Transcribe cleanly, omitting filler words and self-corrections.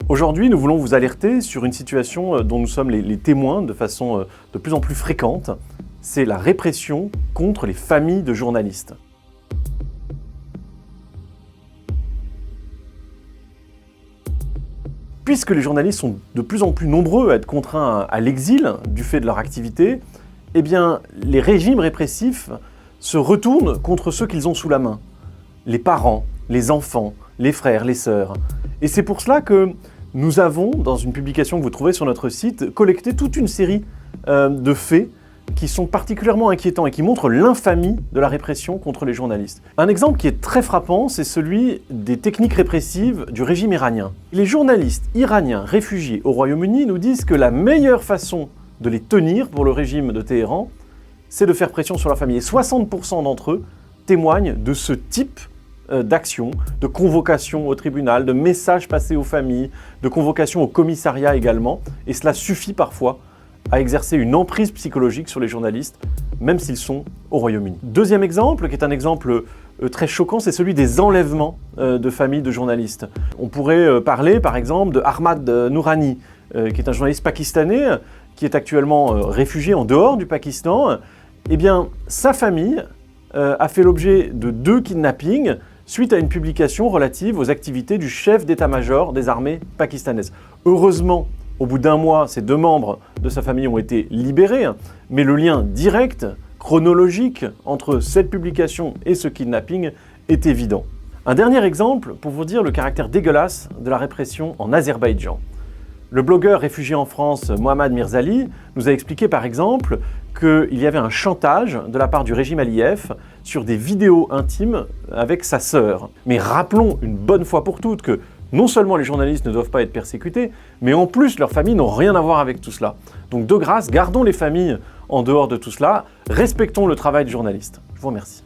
Aujourd'hui, nous voulons vous alerter sur une situation dont nous sommes les témoins de façon de plus en plus fréquente. C'est la répression contre les familles de journalistes. Puisque les journalistes sont de plus en plus nombreux à être contraints à l'exil du fait de leur activité, eh bien, les régimes répressifs se retournent contre ceux qu'ils ont sous la main. Les parents, les enfants, les frères, les sœurs. Et c'est pour cela que nous avons, dans une publication que vous trouvez sur notre site, collecté toute une série de faits qui sont particulièrement inquiétants et qui montrent l'infamie de la répression contre les journalistes. Un exemple qui est très frappant, c'est celui des techniques répressives du régime iranien. Les journalistes iraniens réfugiés au Royaume-Uni nous disent que la meilleure façon de les tenir pour le régime de Téhéran, c'est de faire pression sur leur famille. Et 60% d'entre eux témoignent de ce type d'action, de convocation au tribunal, de messages passés aux familles, de convocation au commissariat également. Et cela suffit parfois à exercer une emprise psychologique sur les journalistes, même s'ils sont au Royaume-Uni. Deuxième exemple, qui est un exemple très choquant, c'est celui des enlèvements de familles de journalistes. On pourrait parler par exemple de Ahmad Nourani, qui est un journaliste pakistanais, qui est actuellement réfugié en dehors du Pakistan. Eh bien, sa famille a fait l'objet de 2 kidnappings suite à une publication relative aux activités du chef d'état-major des armées pakistanaises. Heureusement, au bout d'1 mois, ces 2 membres de sa famille ont été libérés, mais le lien direct, chronologique, entre cette publication et ce kidnapping est évident. Un dernier exemple pour vous dire le caractère dégueulasse de la répression en Azerbaïdjan. Le blogueur réfugié en France, Mohammad Mirzali, nous a expliqué par exemple qu'il y avait un chantage de la part du régime Aliyev sur des vidéos intimes avec sa sœur. Mais rappelons une bonne fois pour toutes que non seulement les journalistes ne doivent pas être persécutés, mais en plus leurs familles n'ont rien à voir avec tout cela. Donc de grâce, gardons les familles en dehors de tout cela, respectons le travail du journaliste. Je vous remercie.